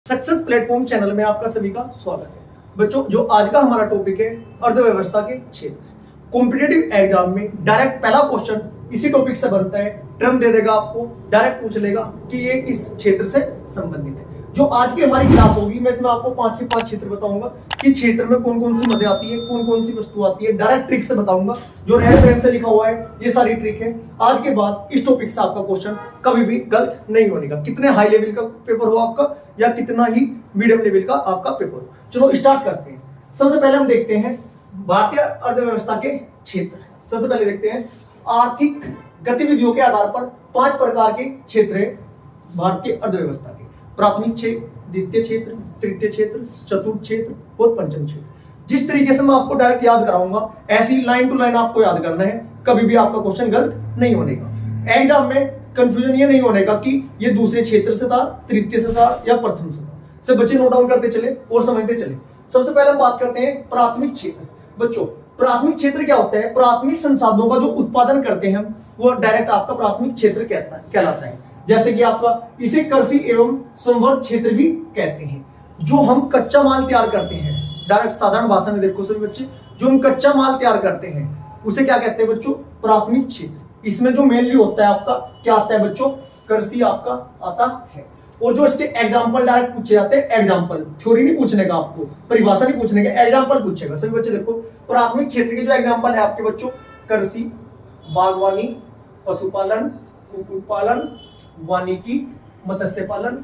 Success platform channel में आपका सभी का स्वागत है। बच्चों, जो आज का हमारा टॉपिक है अर्थव्यवस्था के क्षेत्र। कॉम्पिटिटिव एग्जाम में डायरेक्ट पहला क्वेश्चन इसी टॉपिक से बनता है। टर्म दे देगा आपको, डायरेक्ट पूछ लेगा कि ये किस क्षेत्र से संबंधित है। जो आज की हमारी क्लास होगी, मैं इसमें आपको 5 के 5 क्षेत्र बताऊंगा कि क्षेत्र में कौन कौन सी मदे आती है, कौन कौन सी वस्तु आती है। डायरेक्ट ट्रिक से बताऊंगा, जो रेड पेन से लिखा हुआ है ये सारी ट्रिक है। आज के बाद इस टॉपिक से आपका क्वेश्चन कभी भी गलत नहीं होने का, कितने हाई लेवल का पेपर हो आपका या कितना ही मीडियम लेवल का आपका पेपर हो। चलो स्टार्ट करते हैं। सबसे पहले हम देखते हैं भारतीय अर्थव्यवस्था के क्षेत्र। सबसे पहले देखते हैं आर्थिक गतिविधियों के आधार पर 5 प्रकार के क्षेत्र है भारतीय अर्थव्यवस्था के। प्राथमिक क्षेत्र, द्वितीय क्षेत्र, तृतीय क्षेत्र, चतुर्थ क्षेत्र और पंचम क्षेत्र। जिस तरीके से मैं आपको डायरेक्ट याद कराऊंगा, ऐसी लाइन टू लाइन आपको याद करना है, कभी भी आपका क्वेश्चन गलत नहीं होने का। एग्जाम में कंफ्यूजन ये नहीं होने का कि ये दूसरे क्षेत्र से था, तृतीय से था या प्रथम से था। सब बच्चे नोट डाउन करते चले और समझते चले। सबसे पहले हम बात करते हैं प्राथमिक क्षेत्र। बच्चों, प्राथमिक क्षेत्र क्या होता है? प्राथमिक संसाधनों का जो उत्पादन करते हैं हम, वो डायरेक्ट आपका प्राथमिक क्षेत्र कहलाता है। जैसे कि आपका इसे कृषि एवं संवर्ध क्षेत्र भी कहते हैं। जो हम कच्चा माल तैयार करते हैं, डायरेक्ट साधारण भाषा में देखो सभी बच्चे, जो हम कच्चा माल तैयार करते हैं उसे क्या कहते हैं बच्चों? प्राथमिक क्षेत्र। इसमें जो मेनली होता है आपका क्या आता है बच्चों? कृषि आपका आता है। और जो इसके एग्जाम्पल डायरेक्ट पूछे जाते हैं, एग्जाम्पल, थ्योरी नहीं पूछने का आपको, परिभाषा नहीं पूछने का, एग्जाम्पल पूछेगा। सभी बच्चे देखो, प्राथमिक क्षेत्र के जो एग्जाम्पल है आपके बच्चों, कृषि, बागवानी, पशुपालन, कुक्कुट पालन, वानिकी, मत्स्य पालन,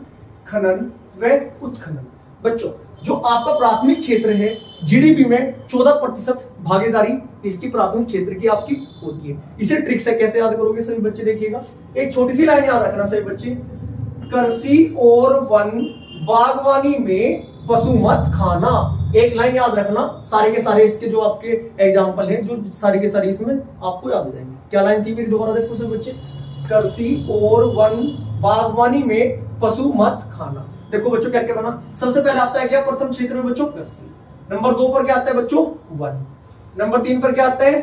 खनन व उत्खनन। बच्चों, जो आपका प्राथमिक क्षेत्र है, जीडीपी में 14% भागीदारी इसकी प्राथमिक क्षेत्र की आपकी होती है। इसे ट्रिक से कैसे याद करोगे सभी बच्चे देखिएगा। एक छोटी सी लाइन याद रखना सभी बच्चे, कृषि और वन बागवानी में पशु मत खाना। एक लाइन याद रखना, सारे के सारे इसके जो आपके एग्जाम्पल है, जो सारे के सारे इसमें आपको याद हो जाएंगे। क्या लाइन थी मेरी? दोबारा देखो सभी बच्चे, कृषि और वन बागवानी में पशु मत खाना। देखो बच्चों क्या क्या बना। सबसे पहले आता है क्या प्रथम क्षेत्र में बच्चों? कृषि। नंबर 2 पर क्या आता है बच्चों? वन। नंबर 3 पर क्या आता है?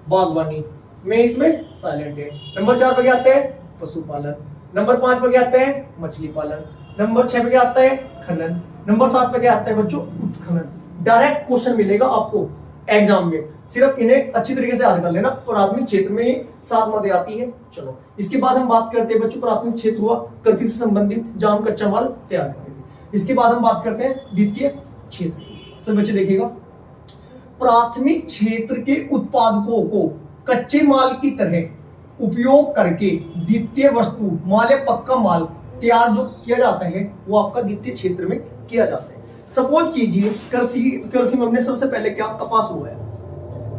बागवानी में, इसमें साइलेंट है। नंबर 4 पर क्या आता है? पशुपालन। नंबर 5 पर क्या आता है? मछली पालन। नंबर 6 पे क्या आता है? खनन। नंबर 7 पे क्या आता है बच्चों? उत्खनन। डायरेक्ट क्वेश्चन मिलेगा आपको एग्जाम में, सिर्फ इन्हें अच्छी तरीके से याद कर लेना। प्राथमिक क्षेत्र में 7 मदे आती है। चलो इसके बाद हम बात करते हैं बच्चों, प्राथमिक क्षेत्र हुआ कृषि से संबंधित, जहां हम कच्चा माल तैयार करते थे। इसके बाद हम बात करते हैं द्वितीय क्षेत्र। सब बच्चे देखिएगा, प्राथमिक क्षेत्र के उत्पादकों को कच्चे माल की तरह उपयोग करके द्वितीय वस्तु माल या पक्का माल तैयार जो किया जाता है, वो आपका द्वितीय क्षेत्र में किया जाता है। सपोज कीजिए कृषि में हमने सबसे पहले क्या? कपास उगाया।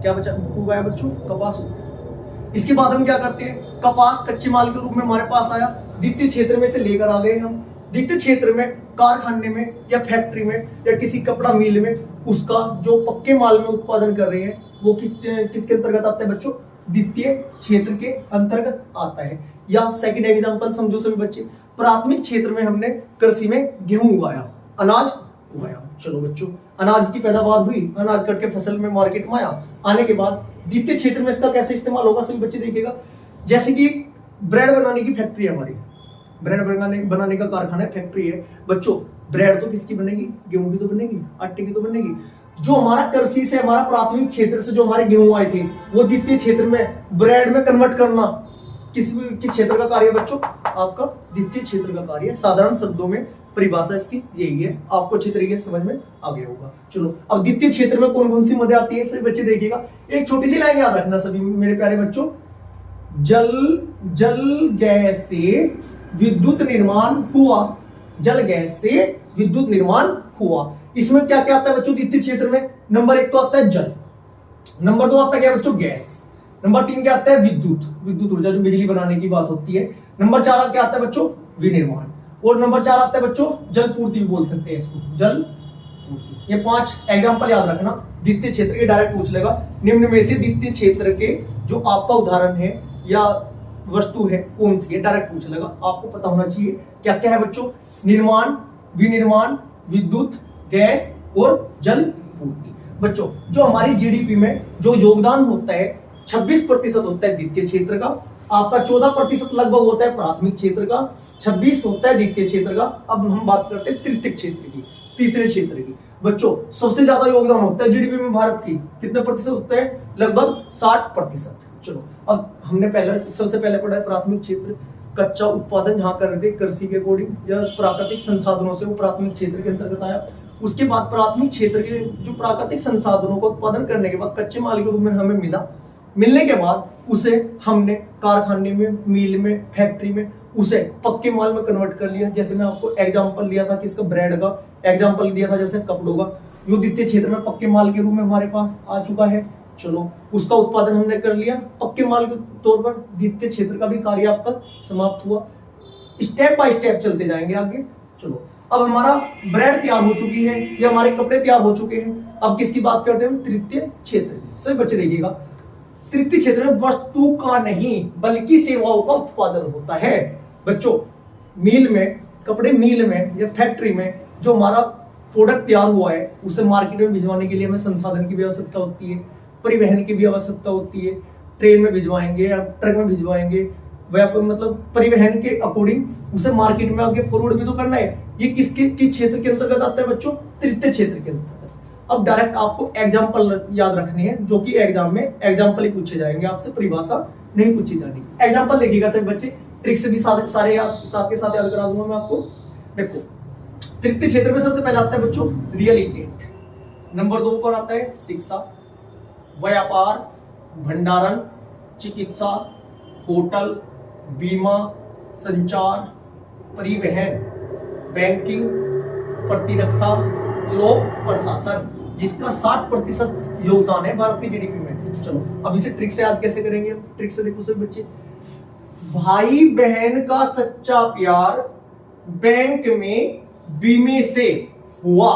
क्या बचा उगाया बच्चों? कपास उगाया। इसके बाद हम क्या करते हैं? कपास कच्चे माल के रूप में हमारे पास आया, द्वितीय क्षेत्र में से लेकर आ गए हम। द्वितीय क्षेत्र में कारखाने में या फैक्ट्री में या किसी कपड़ा मिल में उसका जो पक्के माल में उत्पादन कर रहे हैं, वो किसके अंतर्गत आता है बच्चों? द्वितीय क्षेत्र के अंतर्गत आता है। या सेकंड एग्जांपल समझो सभी बच्चे, प्राथमिक क्षेत्र में हमने कृषि में गेहूं उगाया, अनाज उगाया। चलो बच्चों, अनाज की पैदावार हुई, अनाज कट के फसल में मार्केट में आया। आने के बाद द्वितीय क्षेत्र में इसका कैसे इस्तेमाल होगा सभी बच्चे देखिएगा। जैसे कि ब्रेड बनाने की फैक्ट्री है हमारी, ब्रेड बनाने का कारखाना है, फैक्ट्री है। बच्चों, ब्रेड तो किसकी बनेगी? गेहूं की तो बनेगी, आटे की तो बनेगी। जो हमारा कृषि से, हमारा प्राथमिक क्षेत्र से जो हमारे गेहूं आए थे, वो द्वितीय क्षेत्र में ब्रेड में कन्वर्ट करना किस क्षेत्र का कार्य है बच्चों? आपका द्वितीय क्षेत्र का कार्य है। साधारण शब्दों में परिभाषा इसकी यही है, आपको अच्छी तरीके से समझ में आ गया होगा। चलो अब द्वितीय क्षेत्र में कौन कौन सी मदे आती है सभी बच्चे देखिएगा। एक छोटी सी लाइन याद रखना सभी मेरे प्यारे बच्चों, जल गैस से विद्युत निर्माण हुआ। जल गैस से विद्युत निर्माण हुआ। इसमें क्या क्या आता है बच्चों द्वितीय क्षेत्र में? नंबर 1 तो आता है जल। नंबर 2 आता है क्या बच्चों? गैस। नंबर 3 क्या आता है? विद्युत ऊर्जा, जो बिजली बनाने की बात होती है। नंबर 4 क्या आता है बच्चों? विनिर्माण। और नंबर 4 आता है बच्चों जल पूर्ति भी बोल सकते हैं इसको, जल पूर्ति। ये 5 एग्जांपल याद रखना, द्वितीय क्षेत्र के डायरेक्ट पूछ लेगा। निम्न में से द्वितीय क्षेत्र के जो आपका उदाहरण है या वस्तु है कौन सी है, डायरेक्ट पूछ लेगा। आपको पता होना चाहिए क्या क्या है बच्चों? निर्माण, विनिर्माण, विद्युत, गैस और जल पूर्ति। बच्चों, जो हमारी जीडीपी में जो योगदान होता है 26% होता है द्वितीय क्षेत्र का, आपका 14% लगभग होता है प्राथमिक क्षेत्र का, 26 होता है द्वितीय क्षेत्र का। अब हम बात करते हैं तृतीय क्षेत्र की, तीसरे क्षेत्र की। बच्चों सबसे ज्यादा योगदान होता है जीडीपी में भारत की, कितने प्रतिशत होता है? लगभग 60%। चलो अब हमने सबसे पहले पढ़ा है प्राथमिक क्षेत्र, कच्चा उत्पादन जहां कर रहे थे कृषि के अकॉर्डिंग या प्राकृतिक संसाधनों से, वो प्राथमिक क्षेत्र के अंतर्गत आया। उसके बाद प्राथमिक क्षेत्र के जो प्राकृतिक संसाधनों को उत्पादन करने के बाद कच्चे माल के रूप में हमें मिलने के बाद उसे हमने कारखाने में, मील में, फैक्ट्री में उसे पक्के माल में कन्वर्ट कर लिया। जैसे मैं आपको एग्जांपल दिया था किसका, ब्रेड का एग्जांपल दिया था, जैसे कपड़ों का, जो द्वितीय क्षेत्र में पक्के माल के रूप में हमारे पास आ चुका है। चलो उसका उत्पादन हमने कर लिया पक्के माल के तौर पर, द्वितीय क्षेत्र का भी कार्य आपका समाप्त हुआ। स्टेप बाय स्टेप चलते जाएंगे आगे। चलो अब हमारा ब्रेड तैयार हो चुकी है या हमारे कपड़े तैयार हो चुके हैं। अब किसकी बात करते हैं हम? तृतीय क्षेत्र की। सभी बच्चे देखिएगा, तृतीय क्षेत्र में वस्तु का नहीं बल्कि सेवाओं का उत्पादन होता है। बच्चों मिल में, कपड़े मिल में या फैक्ट्री में जो हमारा प्रोडक्ट तैयार हुआ है उसे मार्केट में भिजवाने के लिए हमें संसाधन की भी आवश्यकता होती है, परिवहन की भी आवश्यकता होती है। ट्रेन में भिजवाएंगे या ट्रक में भिजवाएंगे, वह मतलब परिवहन के अकॉर्डिंग उसे मार्केट में आगे फॉरवर्ड भी तो करना है। ये किस क्षेत्र के अंतर्गत आता है बच्चों? तृतीय क्षेत्र के अंतर्गत। अब डायरेक्ट आपको एग्जाम्पल याद रखने हैं, जो कि एग्जाम में एग्जाम्पल ही पूछे जाएंगे, आपसे परिभाषा नहीं पूछी जानी। एग्जाम्पल देखिएगा सभी बच्चे, ट्रिक से भी साथ के साथ याद करा दूंगा मैं आपको। देखो तृतीय क्षेत्र में सबसे पहले आता है बच्चों रियल एस्टेट, नंबर 2 पर आता है शिक्षा, व्यापार, भंडारण, चिकित्सा, होटल, बीमा, संचार, परिवहन, बैंकिंग, प्रतिरक्षा, लोक प्रशासन, जिसका 60% योगदान है भारत की जीडीपी में। चलो अब इसे ट्रिक से याद कैसे करेंगे? ट्रिक से देखो सभी बच्चे, भाई बहन का सच्चा प्यार बैंक में बीमे से हुआ।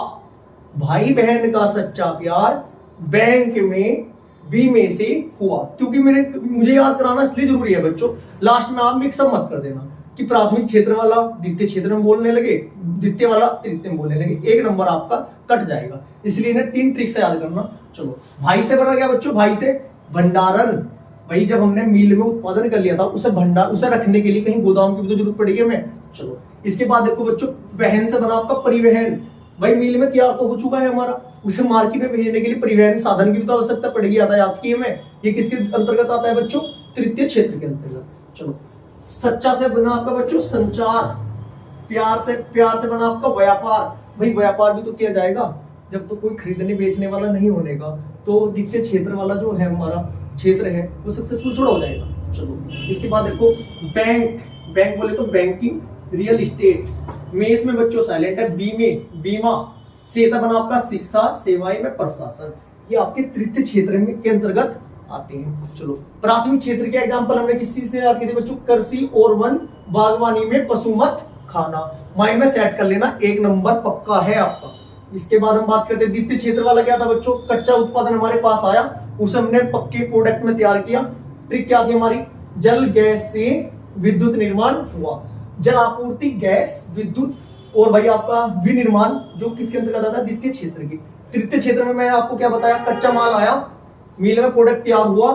भाई बहन का सच्चा प्यार बैंक में बीमे से हुआ। क्योंकि मुझे याद कराना इसलिए जरूरी है बच्चों, लास्ट में आप मिक्सअप मत कर देना कि प्राथमिक क्षेत्र वाला द्वितीय क्षेत्र में बोलने लगे, द्वितीय वाला तृतीय में बोलने लगे, एक नंबर आपका कट जाएगा। इसलिए इन्हें 3 ट्रिक से याद करना। चलो भाई से बना गया बच्चों, भाई से भंडारण, भाई जब हमने मील में उत्पादन कर लिया था उसे रखने के लिए कहीं गोदाम की भी तो जरूरत पड़ेगी हमें। चलो इसके बाद देखो बच्चों, बहन से बना आपका परिवहन, भाई मील में तैयार तो हो चुका है हमारा, उसे मार्केट में भेजने के लिए परिवहन साधन की भी तो आवश्यकता पड़ेगी, यातायात की हमें। ये किसके अंतर्गत आता है बच्चों? तृतीय क्षेत्र के अंतर्गत। चलो सच्चा से बना आपका बच्चों संचार, प्यार से बना आपका व्यापार, भाई व्यापार भी तो किया जाएगा जब तो कोई खरीदने बेचने वाला नहीं होने का, तो द्वितीय क्षेत्र वाला जो है हमारा क्षेत्र है वो सक्सेसफुल थोड़ा हो जाएगा। चलो इसके बाद देखो बैंक बोले तो बैंकिंग, रियल एस्टेट, में इसमें बच्चों साइलेंट है, बीमा, सेता बना आपका शिक्षा, सेवाएं में प्रशासन, ये आपके तृतीय क्षेत्र में के अंतर्गत आते हैं। चलो प्राथमिक क्षेत्र के एग्जांपल हमने किस चीज से याद किए थे बच्चों? कृषि और वन, बागवानी में पशु मत खाना, माइंड में सेट कर लेना, 1 नंबर पक्का है आपका। इसके बाद हम बात करते हैं द्वितीय क्षेत्र वाला क्या था बच्चों? कच्चा उत्पादन हमारे पास आया, उसे हमने पक्के प्रोडक्ट में तैयार किया। ट्रिक क्या थी हमारी? जल गैस से विद्युत निर्माण हुआ, जल आपूर्ति, गैस, विद्युत और भाई आपका विनिर्माण, जो किसके अंतर्गत आता है? द्वितीय क्षेत्र की। तृतीय क्षेत्र में मैं आपको क्या बताया? कच्चा माल आया, मील में प्रोडक्ट तैयार हुआ,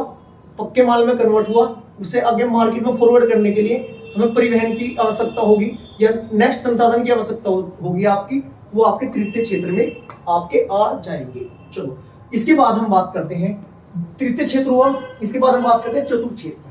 पक्के माल में कन्वर्ट हुआ, उसे आगे मार्केट में फॉरवर्ड करने के लिए हमें परिवहन की आवश्यकता होगी या नेक्स्ट संसाधन की आवश्यकता होगी आपकी, वो आपके तृतीय क्षेत्र में आपके आ जाएंगे। चलो इसके बाद हम बात करते हैं, तृतीय क्षेत्र हुआ, इसके बाद हम बात करते हैं चतुर्थ क्षेत्र,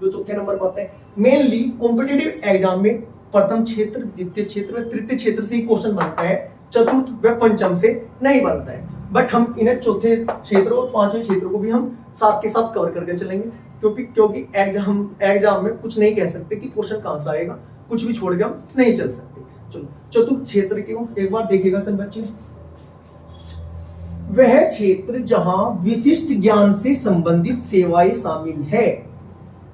जो चौथे नंबर पर आता है। मेनली कॉम्पिटिटिव एग्जाम में प्रथम क्षेत्र, द्वितीय क्षेत्र में तृतीय क्षेत्र से ही क्वेश्चन बनता है, चतुर्थ व पंचम से नहीं बनता है। बट हम इन्हें चौथे क्षेत्र और 5वें क्षेत्र को भी हम साथ के साथ कवर करके चलेंगे, क्योंकि एग्जाम में कुछ नहीं कह सकते कि क्वेश्चन कहां से आएगा, कुछ भी छोड़ के हम नहीं चल सकते। चलो चतुर्थ क्षेत्र क्यों एक बार देखिएगा सब बच्चे, वह क्षेत्र जहां विशिष्ट ज्ञान से संबंधित सेवाएं शामिल है।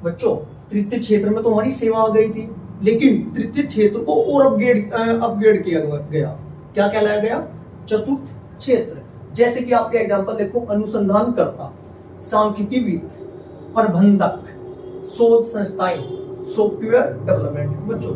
बच्चों तृतीय क्षेत्र में तो हमारी सेवा आ गई थी, लेकिन तृतीय क्षेत्र को और अपग्रेड किया गया, क्या कहलाया गया? चतुर्थ क्षेत्र। जैसे कि आपके एग्जांपल देखो, अनुसंधानकर्ता, सांख्यिकीविद, प्रबंधक, शोध संस्थाएं, सॉफ्टवेयर डेवलपमेंट। बच्चों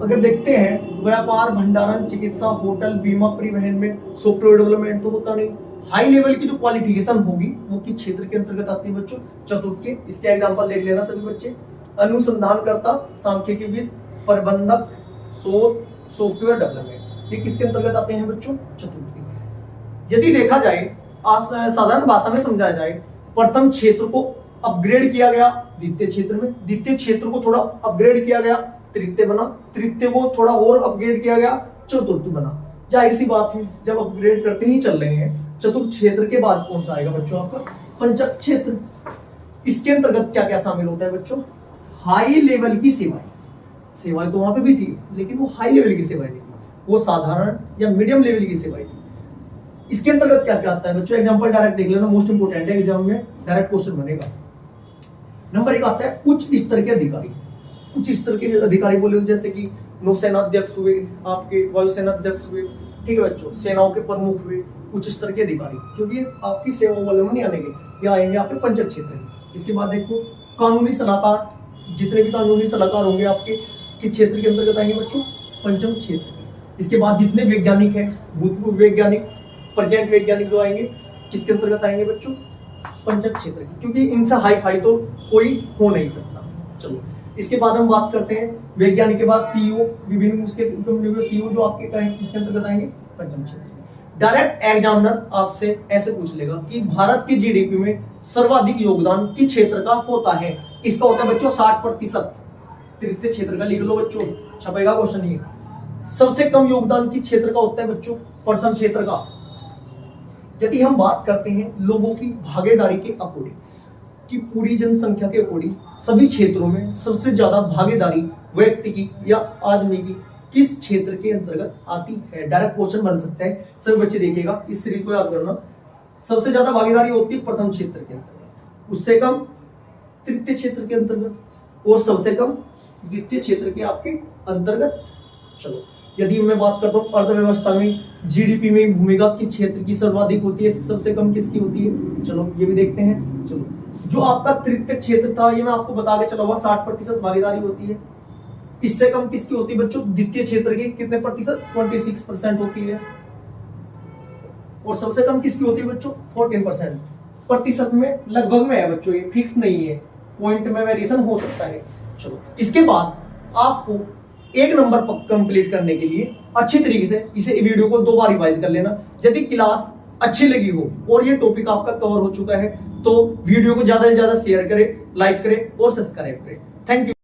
अगर देखते हैं व्यापार, भंडारण, चिकित्सा, होटल, बीमा, परिवहन में सॉफ्टवेयर डेवलपमेंट तो होता नहीं, हाई लेवल की जो क्वालिफिकेशन होगी वो किस क्षेत्र के अंतर्गत आती है बच्चों? चतुर्थ के। इसके एग्जांपल देख लेना सभी बच्चे। अनुसंधानकर्ता, सांख्यिकीविद, प्रबंधक, शोध, सॉफ्टवेयर डेवलपमेंट, ये किसके अंतर्गत आते हैं बच्चों? चतुर्थ के। यदि देखा जाए, साधारण भाषा में समझाया जाए, प्रथम क्षेत्र को अपग्रेड किया गया द्वितीय क्षेत्र में, द्वितीय क्षेत्र को थोड़ा अपग्रेड किया गया तृतीय बना, तृतीय को थोड़ा और अपग्रेड किया गया चतुर्थ बना। जाहिर सी बात है, जब अपग्रेड करते ही चल रहे हैं, चतुर्थ क्षेत्र के बाद कौन सा आएगा बच्चों? आपका पंचम क्षेत्र। इसके अंतर्गत क्या क्या शामिल होता है बच्चों? हाई लेवल की सेवाएं। सेवाएं तो वहां पे भी थी, लेकिन वो हाई लेवल की सेवाएं नहीं थी, वो साधारण या मीडियम लेवल की सेवाएं थी। इसके अंतर्गत क्या क्या आता है बच्चों? एग्जांपल डायरेक्ट देख लेना, मोस्ट इंपोर्टेंट है, एग्जाम में डायरेक्ट क्वेश्चन बनेगा। नंबर 1 आता है उच्च स्तर के अधिकारी। उच्च स्तर के अधिकारी बोले तो जैसे कि नौसेना अध्यक्ष हुए, आपके वायुसेना अध्यक्ष हुए, ठीक है बच्चों, सेनाओं के प्रमुख हुए, उच्च स्तर के अधिकारी, क्योंकि आपकी सेवा वाले में नहीं आएंगे, ये आएंगे आपके पंचक क्षेत्र में। इसके बाद देखो कानूनी सलाहकार, जितने भी कानूनी सलाहकार होंगे आपके किस क्षेत्र के अंतर्गत आएंगे बच्चों? पंचम क्षेत्र। इसके बाद जितने वैज्ञानिक हैं, भूतपूर्व वैज्ञानिक, प्रेजेंट वैज्ञानिक जो आएंगे किसके अंतर्गत आएंगे बच्चों? पंचक क्षेत्र के, क्योंकि इनसे हाई फाई तो कोई हो नहीं सकता। चलो इसके बाद हम बात करते हैं वैज्ञानिक के बाद सीईओ, विभिन्न उसके सीईओ जो आपके किसके अंतर्गत आएंगे? पंचम क्षेत्र। डायरेक्ट एग्जामिनर आपसे ऐसे पूछ लेगा कि भारत की जीडीपी में सर्वाधिक योगदान किस क्षेत्र का होता है? इसका होता है बच्चों 60%। तृतीय क्षेत्र का लिख लो बच्चों, छपेगा क्वेश्चन ये। सबसे कम योगदान किस क्षेत्र का होता है बच्चों? प्रथम क्षेत्र का। यदि हम बात करते हैं लोगों की भागीदारी के अकॉर्डिंग, कि पूरी जनसंख्या के अकॉर्डिंग सभी क्षेत्रों में सबसे ज्यादा भागीदारी व्यक्ति की या आदमी की किस क्षेत्र के अंतर्गत आती है? डायरेक्ट क्वेश्चन बन सकता है, सभी बच्चे देखिएगा, इस सीरीज को याद करना। सबसे ज्यादा भागीदारी होती है प्रथम क्षेत्र के अंतर्गत, उससे कम तृतीय क्षेत्र के अंतर्गत, और सबसे कम द्वितीय क्षेत्र के आपके अंतर्गत। चलो यदि मैं बात करता हूँ अर्थव्यवस्था में जीडीपी में भूमिका किस क्षेत्र की सर्वाधिक होती है, सबसे कम किसकी होती है? चलो ये भी देखते हैं। चलो जो आपका तृतीय क्षेत्र था, ये मैं आपको बता के चला हुआ 60% भागीदारी होती है। इससे कम किसकी होती है बच्चों? द्वितीय क्षेत्र की। कितने प्रतिशत? 26% होती है। और सबसे कम किसकी होती है बच्चों? 14%। प्रतिशत में लगभग में है बच्चों, ये फिक्स नहीं है, पॉइंट में वेरिएशन हो सकता है। चलो इसके बाद आपको एक नंबर कंप्लीट करने के लिए अच्छी तरीके से इसे वीडियो को 2 बार रिवाइज कर लेना। यदि क्लास अच्छी लगी हो और ये टॉपिक आपका कवर हो चुका है तो वीडियो को ज्यादा से ज्यादा शेयर करें, लाइक करें और सब्सक्राइब करें। Thank you.